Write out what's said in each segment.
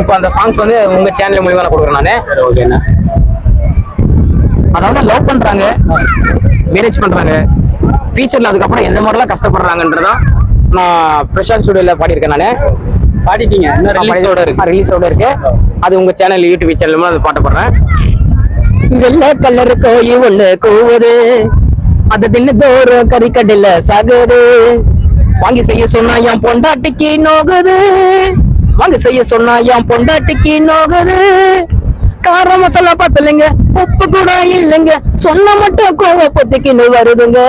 இப்போ அந்த சாங்ஸ் வந்து உங்க சேனல் மூலியமா நான் கொடுக்குறேன் நானு. சரி ஓகேண்ணா. அதாவது லவ் பண்றாங்க, மேரேஜ் பண்றாங்க, ஃபியூச்சர்ல அதுக்கப்புறம் எந்த மாதிரிலாம் கஷ்டப்படுறாங்கன்றதான் நான் பிரசாந்த் ஸ்டுடியோல பாடியிருக்கேன் நானு. பாடிட்டீங்க? ரிலீஸோட இருக்கு. அது உங்க சேனல் யூடியூப் சேனல் அது பாட்ட போடுறேன். வெள்ளை கலர் கோயி ஒண்ணு கூவுது, அது தினத்தோறும் கறிக்கடையில சாகுது. வாங்கி செய்ய சொன்னா என் பொண்டாட்டிக்கு நோகுது, வாங்கி செய்ய சொன்னா என் பொண்டாட்டிக்கு நோகுது. கார மசாலா பார்த்தலைங்க, உப்பு கூட இல்லைங்க, சொன்ன மட்டும் கோவப்பத்துக்குன்னு வருதுங்க.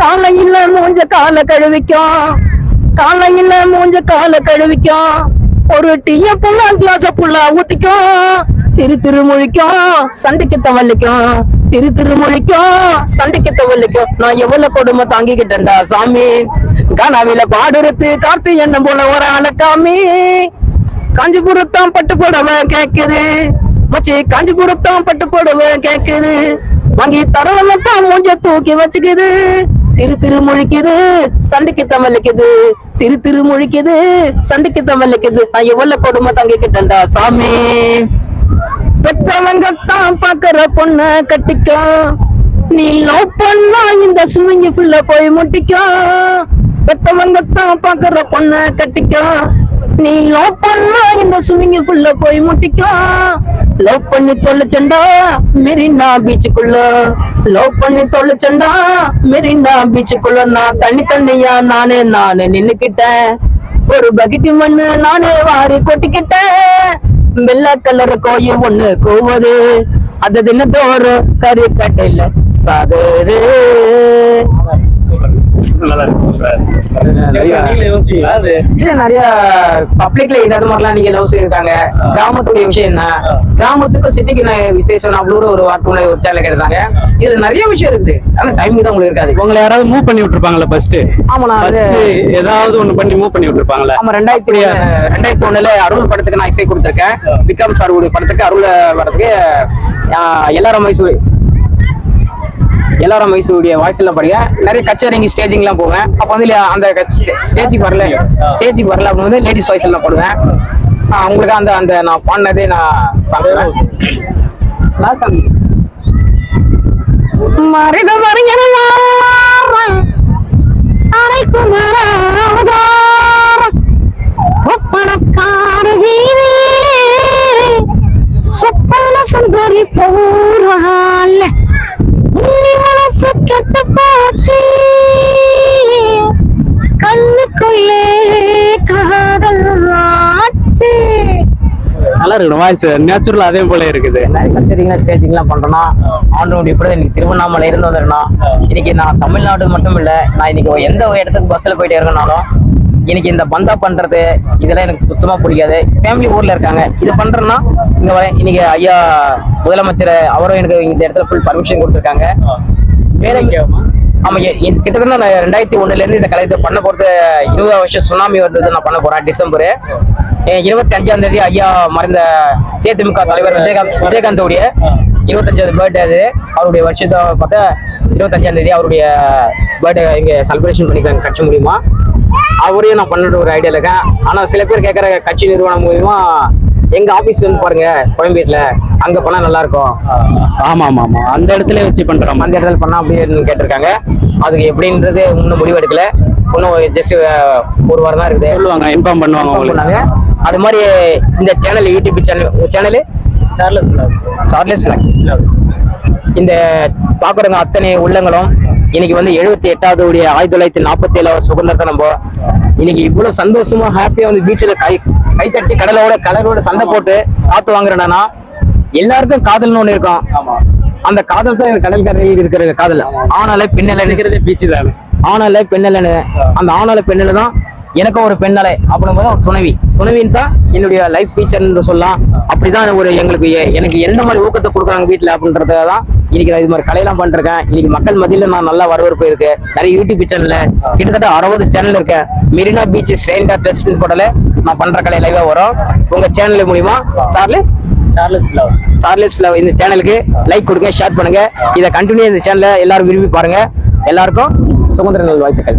காலையில மூஞ்ச கால கழுவிக்கும், காலையில மூஞ்ச கால கழுவிக்கும், ஒரு டீய புல்லா கிளாஸ புல்லா ஊத்திக்கும். திரு முழிக்கும் சண்டைக்கு தவளிக்கும், திரு முழிக்கும் சண்டைக்கு தவளிக்கும். நான் எவ்வளவு கொடுமை தாங்கிக்கிட்டேன்டா சாமி, கானாவில பாடுறது கார்த்தி என்ன போல ஒரு அலக்காமி. காஞ்சிபுரத்தான் பட்டு போடவ கேக்குது மச்சி, காஞ்சிபுரத்தான் பட்டு போடவ கேக்குது. வாங்கி தரவத்தான் மூஞ்ச தூக்கி வச்சுக்குது. திரு முழிக்குது சண்டைக்கு தவளிக்குது, திரு முழிக்குது சண்டைக்கு தவளிக்குது. நான் எவ்வளவு கொடுமை தாங்கிக்கிட்டேன்டா சாமி. பெற்றவங்கத்தான் பாக்குற பொண்ண கட்டிக்கோ, நீ லவ் பண்ணா இந்த ஸ்விம்மிங் ஃபுல்ல போய் முட்டிக்கோ. பெற்றவங்கத்தான் பாக்குற பொண்ண கட்டிக்கோ, நீ லவ் பண்ணா இந்த ஸ்விம்மிங் ஃபுல்ல போய் முட்டிக்கோ. லவ் பண்ணி தொலைச்சண்டா மெரினா பீச்சுக்குள்ள, லவ் பண்ணி தொலைச்சண்டா மெரினா பீச்சுக்குள்ள. நான் தண்ணியா நானே நின்னுக்கிட்டேன், ஒரு பக்கெட் மண்ணு நானே வாரி கொட்டிக்கிட்டேன். வெள்ளை கலர் கோயி ஒண்ணு கூவுது, அது தினத்தோறும் கறிக்கடையில சாகுது. நிறைய பப்ளிக்ல இதாவது மாதிரிலாம் நீங்க லவ் செய்யிருக்காங்க. கிராமத்துடைய விஷயம் என்ன, கிராமத்துக்கும் சிட்டிக்கு வித்தியாசம் அவ்வளோ ஒரு வார்த்தை ஒரு சேனல் கேட்டாங்க. இது நிறைய விஷயம் இருக்குது, ஆனா டைமிங் தான் உங்களுக்கு இருக்காது. உங்களை யாராவது மூவ் பண்ணி விட்டுருப்பாங்களா ஃபர்ஸ்ட்? ஆமா, நான் ஏதாவது ஒண்ணு பண்ணி மூவ் பண்ணி விட்டுருப்பாங்களா? ஆமா, 2001 அருள் படத்துக்கு நான் இசை கொடுத்திருக்கேன். விக்ரம் சார் படத்துக்கு அருள் படத்துக்கு எல்லாரும் வயசுடைய வாய்ஸ்ல படிக்க நிறைய கச்சேரிங்க ஸ்டேஜிங் எல்லாம் போவேன். அப்ப வந்து அந்த ஸ்டேஜுக்கு வரல அப்ப வந்து லேடிஸ் வாய்ஸ்ல நான் போடுவேன். உங்களுக்கு அந்த நான் பாடினதே நான் சாப்பிடுவேன். சுந்தரி போறாள் கண்ணுக்குள்ளே காதல் நல்லா இருக்கணும் வாய்ஸ், நேச்சுரல் அதே போல இருக்குது. கச்சேரிங்களா ஸ்டேஜிங்லாம் பண்றோம்னா ஆண்டோட இப்படி இன்னைக்கு திருவண்ணாமலை இருந்து வந்துடணும். இன்னைக்கு நான் தமிழ்நாடு மட்டும் இல்ல, நான் இன்னைக்கு எந்த இடத்துக்கு பஸ்ல போயிட்டு இருக்கனாலும் இன்னைக்கு இந்த பந்தா பண்றது இதெல்லாம் எனக்கு சுத்தமா பிடிக்காது. ஃபேமிலி ஊர்ல இருக்காங்க, இது பண்றேன்னா இங்க வரேன். இன்னைக்கு ஐயா முதலமைச்சர் அவரும் எனக்கு இந்த இடத்துல ஃபுல் பர்மிஷன் கொடுத்துருக்காங்க. ஆமா, கிட்டத்தட்ட நான் 2001 இருந்து இந்த கலையத்தை பண்ண போறது. 20 வருஷம் சுனாமி வந்தது நான் பண்ண போறேன். டிசம்பர் 25ஆம் தேதி ஐயா மறைந்த தேமுதிக தலைவர் விஜயகாந்தோடைய 25வது பர்த்டே. அது அவருடைய வருஷத்தை பார்த்தா 25ஆம் தேதி அவருடைய பர்த்டே இங்க செலிப்ரேஷன் பண்ணிக்கிறாங்க கட்சி மூலியமா. அவரையும் நான் பண்ணிட்டு ஒரு ஐடியால இருக்கேன். ஆனா சில பேர் கேட்கற கட்சி நிறுவனம் மூலியமா எங்க ஆபீஸ் வந்து பாருங்க கோயம்பேட்ல, அங்க பண்ணா நல்லா இருக்கும். ஆமா ஆமா ஆமா, அந்த இடத்துல வச்சு பண்றோம், அந்த இடத்துல பண்ணா அப்படின்னு கேட்டிருக்காங்க. அதுக்கு எப்படின்றது இன்னும் முடிவு எடுக்கல. இன்னும் ஜஸ்ட் ஒரு வாரம் தான் இருக்குது. சொல்லுவாங்க, இன்ஃபார்ம் பண்ணுவாங்க. அது மாதிரி இந்த channel YouTube channel Charles flag இந்த பாக்குறவங்க அத்தனை உள்ளங்களும் இன்னைக்கு வந்து 78வது 1947 சுதந்திரத்தை நம்ம இன்னைக்கு இவ்வளவு சந்தோஷமா ஹாப்பியா வந்து பீச்சில் கை தட்டி கடலோட சண்டை போட்டு காத்து வாங்குறேன்னா எல்லாருக்கும் காதல்னு ஒண்ணு இருக்கும். அந்த காதல் தான் எனக்கு கடற்கரையில் இருக்கிற காதல். ஆனால பெண்ணல நினைக்கிறது பீச்சு தானே. ஆனால பெண்ணலன்னு அந்த ஆனால பெண்ணில தான் எனக்கும் ஒரு பெண்ணலை அப்படின் போது ஒரு துணைவின்னு தான் என்னுடைய லைஃப் ஃபீச்சர்ன்னு சொல்லலாம். அப்படிதான் ஒரு எனக்கு எந்த மாதிரி ஊக்கத்தை கொடுக்குறாங்க வீட்டுல அப்படின்றதான் இன்னைக்கு நான் இது மாதிரி கலையெல்லாம் பண்ணிருக்கேன். இன்னைக்கு மக்கள் மத்தியில நான் நல்லா வரவேற்பு இருக்கு. நிறைய யூடியூப் சேனல்ல கிட்டத்தட்ட 60 சேனல் இருக்கு. மெரினா பீச் செயின்ட் டெஸ்ட் போடல நான் பண்ற கலை லைவா வரும் உங்க சேனல் மூலியமா. சார்லஸ் ஃபிளவர் இந்த சேனலுக்கு லைக் கொடுங்க, ஷேர் பண்ணுங்க. இதை கண்டினியூ இந்த சேனலை எல்லாரும் விரும்பி பாருங்க. எல்லாருக்கும் சுதந்திர நல் வாழ்த்துக்கள்.